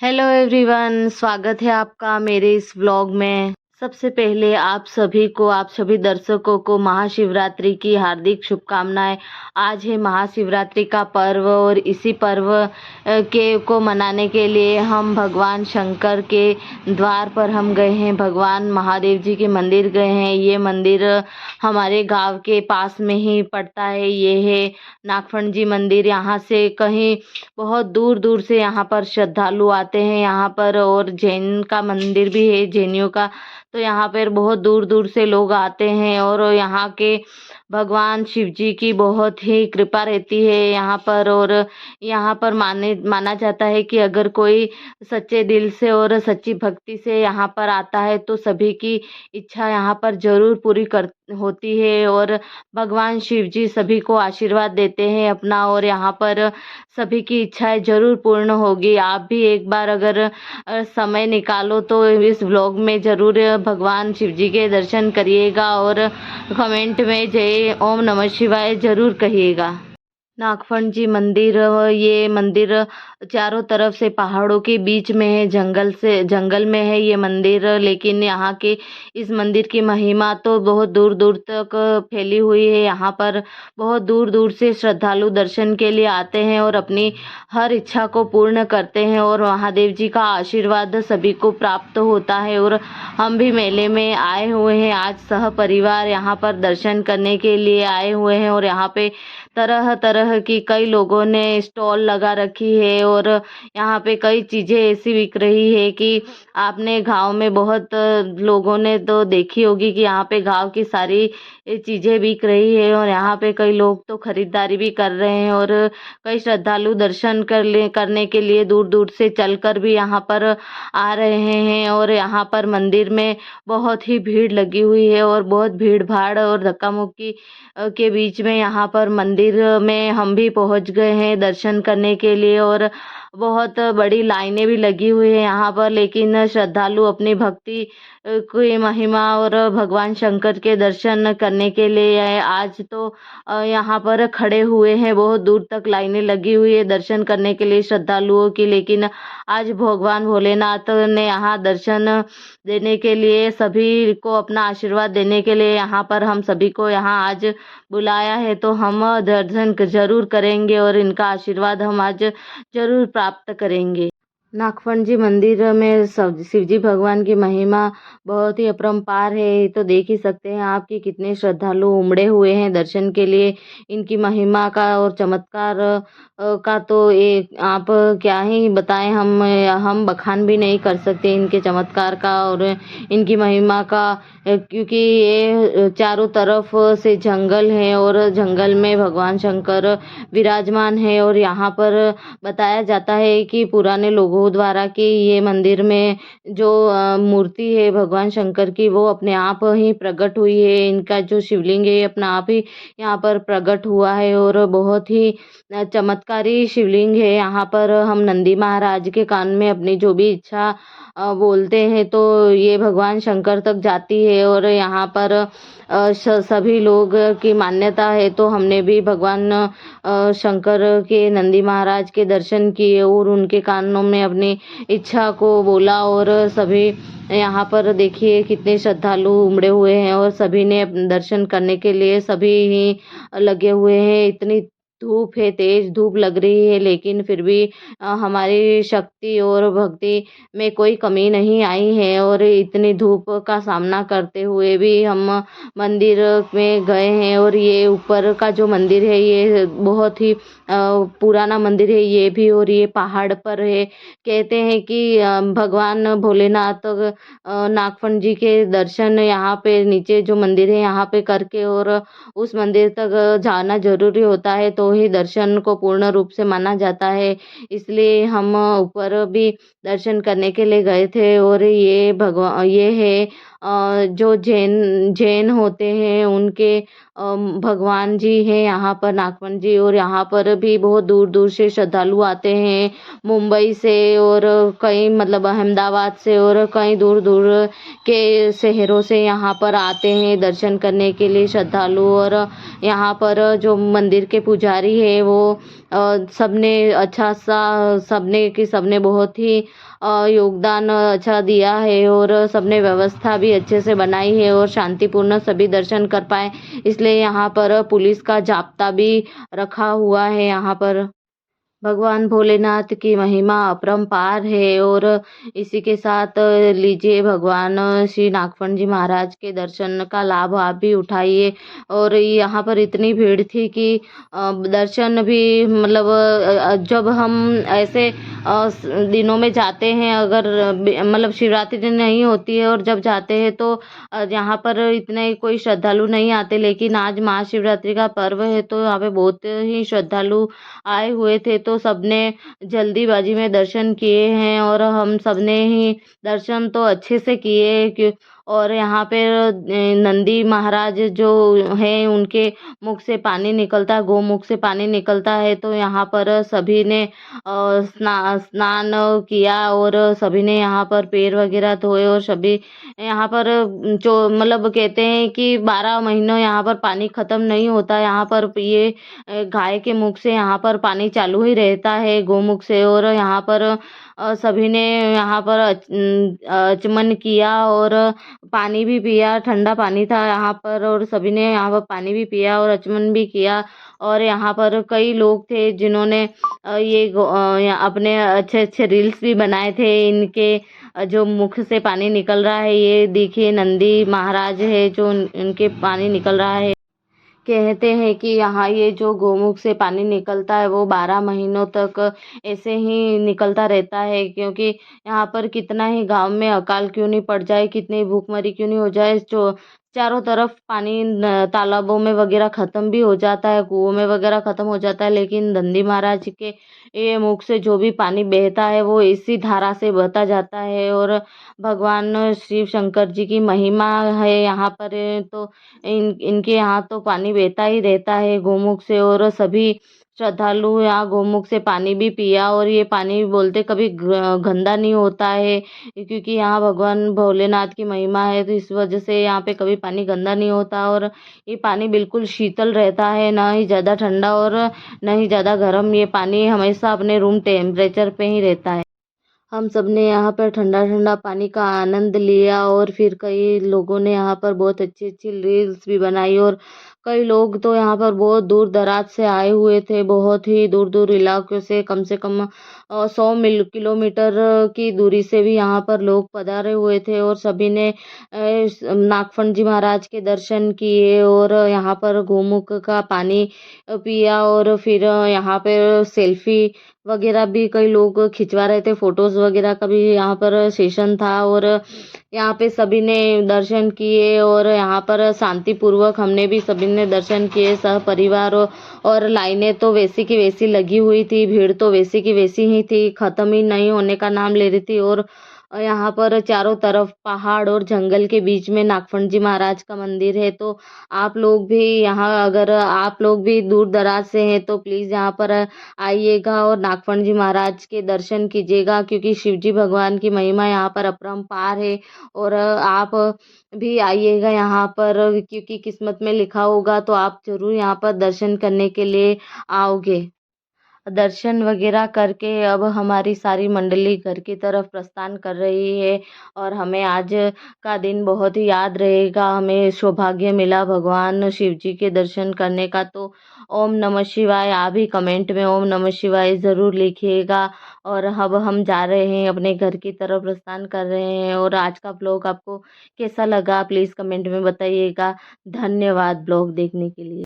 Hello everyone, स्वागत है आपका मेरे इस व्लॉग में। सबसे पहले आप सभी दर्शकों को महाशिवरात्रि की हार्दिक शुभकामनाएं। आज है महाशिवरात्रि का पर्व और इसी पर्व के को मनाने के लिए हम भगवान शंकर के द्वार पर हम गए हैं। भगवान महादेव जी के मंदिर गए हैं। ये मंदिर हमारे गांव के पास में ही पड़ता है। ये है नागफण जी मंदिर। यहाँ से कहीं बहुत दूर दूर से यहाँ पर श्रद्धालु आते हैं यहाँ पर। और जैन का मंदिर भी है, जैनियों का। तो यहाँ पर बहुत दूर दूर से लोग आते हैं और यहाँ के भगवान शिव जी की बहुत ही कृपा रहती है यहाँ पर। और यहाँ पर माना जाता है कि अगर कोई सच्चे दिल से और सच्ची भक्ति से यहाँ पर आता है तो सभी की इच्छा यहाँ पर जरूर पूरी कर होती है। और भगवान शिव जी सभी को आशीर्वाद देते हैं अपना, और यहाँ पर सभी की इच्छाएं जरूर पूर्ण होगी। आप भी एक बार अगर समय निकालो तो इस व्लॉग में जरूर भगवान शिव जी के दर्शन करिएगा और कमेंट में जय ओम नमः शिवाय जरूर कहिएगा। नागफण जी मंदिर, ये मंदिर चारों तरफ से पहाड़ों के बीच में है, जंगल में है ये मंदिर। लेकिन यहाँ के इस मंदिर की महिमा तो बहुत दूर दूर तक फैली हुई है। यहाँ पर बहुत दूर दूर से श्रद्धालु दर्शन के लिए आते हैं और अपनी हर इच्छा को पूर्ण करते हैं और महादेव जी का आशीर्वाद सभी को प्राप्त होता है। और हम भी मेले में आए हुए हैं। आज सह परिवार यहाँ पर दर्शन करने के लिए आए हुए हैं और यहाँ पे तरह तरह की कई लोगों ने स्टॉल लगा रखी है। और यहाँ पे कई चीज़ें ऐसी बिक रही है कि आपने गांव में बहुत लोगों ने तो देखी होगी कि यहाँ पे गांव की सारी चीज़ें बिक रही है। और यहाँ पे कई लोग तो खरीदारी भी कर रहे हैं और कई श्रद्धालु दर्शन करने के लिए दूर दूर से चलकर भी यहाँ पर आ रहे हैं। और यहाँ पर मंदिर में बहुत ही भीड़ लगी हुई है और बहुत भीड़ भाड़ और धक्का मुक्की के बीच में यहाँ पर मंदिर में हम भी पहुँच गए हैं दर्शन करने के लिए। और बहुत बड़ी लाइनें भी लगी हुई है यहाँ पर। लेकिन श्रद्धालु अपनी भक्ति की महिमा और भगवान शंकर के दर्शन करने के लिए आज तो यहाँ पर खड़े हुए हैं। बहुत दूर तक लाइनें लगी हुई है दर्शन करने के लिए श्रद्धालुओं की। लेकिन आज भगवान भोलेनाथ ने यहाँ दर्शन देने के लिए, सभी को अपना आशीर्वाद देने के लिए यहाँ पर हम सभी को यहाँ आज बुलाया है। तो हम दर्शन जरूर करेंगे और इनका आशीर्वाद हम आज जरूर प्राप्त करेंगे। नागफण जी मंदिर में शिव जी भगवान की महिमा बहुत ही अपरंपार है। तो देख ही सकते हैं आप कि कितने श्रद्धालु उमड़े हुए हैं दर्शन के लिए। इनकी महिमा का और चमत्कार का तो एक आप क्या ही बताएं, हम बखान भी नहीं कर सकते इनके चमत्कार का और इनकी महिमा का। क्योंकि ये चारों तरफ से जंगल है और जंगल में भगवान शंकर विराजमान है। और यहाँ पर बताया जाता है कि पुराने लोगों द्वारा कि ये मंदिर में जो मूर्ति है भगवान शंकर की वो अपने आप ही प्रकट हुई है। इनका जो शिवलिंग है अपना आप ही यहाँ पर प्रकट हुआ है और बहुत ही चमत्कारी शिवलिंग है। यहाँ पर हम नंदी महाराज के कान में अपनी जो भी इच्छा बोलते हैं तो ये भगवान शंकर तक जाती है। और यहाँ पर सभी लोग की मान्यता है। तो हमने भी भगवान शंकर के नंदी महाराज के दर्शन किए और उनके कानों में अपनी इच्छा को बोला। और सभी यहाँ पर देखिए कितने श्रद्धालु उमड़े हुए हैं और सभी ने दर्शन करने के लिए सभी ही लगे हुए हैं। इतनी धूप है, तेज धूप लग रही है, लेकिन फिर भी हमारी शक्ति और भक्ति में कोई कमी नहीं आई है। और इतनी धूप का सामना करते हुए भी हम मंदिर में गए हैं। और ये ऊपर का जो मंदिर है ये बहुत ही पुराना मंदिर है ये भी, और ये पहाड़ पर है। कहते हैं कि भगवान भोलेनाथ नागफण जी के दर्शन यहाँ पे नीचे जो मंदिर है यहाँ पे करके और उस मंदिर तक जाना जरूरी होता है, तो ही दर्शन को पूर्ण रूप से माना जाता है। इसलिए हम ऊपर भी दर्शन करने के लिए गए थे। और ये है जो जैन होते हैं उनके भगवान जी हैं यहाँ पर नागफण जी। और यहाँ पर भी बहुत दूर दूर से श्रद्धालु आते हैं, मुंबई से और कई मतलब अहमदाबाद से और कई दूर दूर के शहरों से यहाँ पर आते हैं दर्शन करने के लिए श्रद्धालु। और यहाँ पर जो मंदिर के पुजारी है वो सबने अच्छा सा सबने बहुत ही योगदान अच्छा दिया है और सबने व्यवस्था भी अच्छे से बनाई है और शांतिपूर्ण सभी दर्शन कर पाए, इसलिए यहाँ पर पुलिस का जाप्ता भी रखा हुआ है यहाँ पर। भगवान भोलेनाथ की महिमा अपरंपार है और इसी के साथ लीजिए भगवान श्री नागफण जी महाराज के दर्शन का लाभ आप भी उठाइए। और यहाँ पर इतनी भीड़ थी कि दर्शन भी मतलब जब हम ऐसे दिनों में जाते हैं, अगर मतलब शिवरात्रि नहीं होती है और जब जाते हैं तो यहाँ पर इतने कोई श्रद्धालु नहीं आते, लेकिन आज महाशिवरात्रि का पर्व है तो यहाँ पे बहुत ही श्रद्धालु आए हुए थे, तो सबने जल्दीबाजी में दर्शन किए हैं और हम सबने ही दर्शन तो अच्छे से किए और यहाँ पे नंदी महाराज जो हैं उनके मुख से पानी निकलता है, गोमुख से पानी निकलता है, तो यहाँ पर सभी ने स्नान किया और सभी ने यहाँ पर पैर वगैरह धोए और सभी यहाँ पर जो मतलब कहते हैं कि 12 महीनों यहाँ पर पानी खत्म नहीं होता, यहाँ पर ये गाय के मुख से यहाँ पर पानी चालू ही रहता है, गोमुख से। और यहाँ पर सभी ने यहाँ पर आचमन किया और पानी भी पिया, ठंडा पानी था यहाँ पर, और सभी ने यहाँ पर पानी भी पिया और आचमन भी किया। और यहाँ पर कई लोग थे जिन्होंने अपने अच्छे अच्छे रील्स भी बनाए थे, इनके जो मुख से पानी निकल रहा है, ये देखिए नंदी महाराज है जो इनके पानी निकल रहा है। कहते हैं कि यहाँ ये जो गोमुख से पानी निकलता है वो 12 महीनों तक ऐसे ही निकलता रहता है, क्योंकि यहाँ पर कितना ही गांव में अकाल क्यों नहीं पड़ जाए, कितनी भूखमरी क्यों नहीं हो जाए, जो चारों तरफ पानी तालाबों में वगैरह ख़त्म भी हो जाता है, कुओं में वगैरह ख़त्म हो जाता है, लेकिन नंदी महाराज के ये मुख से जो भी पानी बहता है वो इसी धारा से बहता जाता है। और भगवान शिव शंकर जी की महिमा है यहाँ पर, तो इनके यहाँ तो पानी बहता ही रहता है गोमुख से, और सभी श्रद्धालु यहाँ गोमुख से पानी भी पिया, और ये पानी बोलते कभी गंदा नहीं होता है, क्योंकि यहाँ भगवान भोलेनाथ की महिमा है, तो इस वजह से यहाँ पे कभी पानी गंदा नहीं होता और ये पानी बिल्कुल शीतल रहता है, ना ही ज़्यादा ठंडा और ना ही ज़्यादा गर्म, ये पानी हमेशा अपने रूम टेम्परेचर पे ही रहता है। हम सब ने यहाँ पर ठंडा ठंडा पानी का आनंद लिया और फिर कई लोगों ने यहाँ पर बहुत अच्छी अच्छी रील्स भी बनाई, और कई लोग तो यहाँ पर बहुत दूर दराज से आए हुए थे, बहुत ही दूर दूर इलाकों से कम 100 किलोमीटर की दूरी से भी यहाँ पर लोग पधारे हुए थे, और सभी ने नागफण जी महाराज के दर्शन किए और यहाँ पर गोमुख का पानी पिया, और फिर यहाँ पर सेल्फी वगैरह भी कई लोग खिंचवा रहे थे, फोटोज वगैरह का भी यहाँ पर सेशन था, और यहाँ पे सभी ने दर्शन किए और यहाँ पर शांतिपूर्वक हमने भी सभी ने दर्शन किए सह परिवार, और लाइनें तो वैसी की वैसी लगी हुई थी, भीड़ तो वैसी की वैसी ही थी, खत्म ही नहीं होने का नाम ले रही थी। और यहाँ पर चारों तरफ पहाड़ और जंगल के बीच में नागफण जी महाराज का मंदिर है, तो आप लोग भी यहाँ, अगर आप लोग भी दूर दराज से हैं तो प्लीज़ यहाँ पर आइएगा और नागफण जी महाराज के दर्शन कीजिएगा, क्योंकि शिव जी भगवान की महिमा यहाँ पर अपरंपार है। और आप भी आइएगा यहाँ पर, क्योंकि किस्मत में लिखा होगा तो आप जरूर यहाँ पर दर्शन करने के लिए आओगे। दर्शन वगैरह करके अब हमारी सारी मंडली घर की तरफ प्रस्थान कर रही है, और हमें आज का दिन बहुत ही याद रहेगा, हमें सौभाग्य मिला भगवान शिव जी के दर्शन करने का। तो ओम नमः शिवाय, आप भी कमेंट में ओम नमः शिवाय ज़रूर लिखिएगा। और अब हम जा रहे हैं अपने घर की तरफ प्रस्थान कर रहे हैं, और आज का ब्लॉग आपको कैसा लगा प्लीज़ कमेंट में बताइएगा। धन्यवाद ब्लॉग देखने के लिए।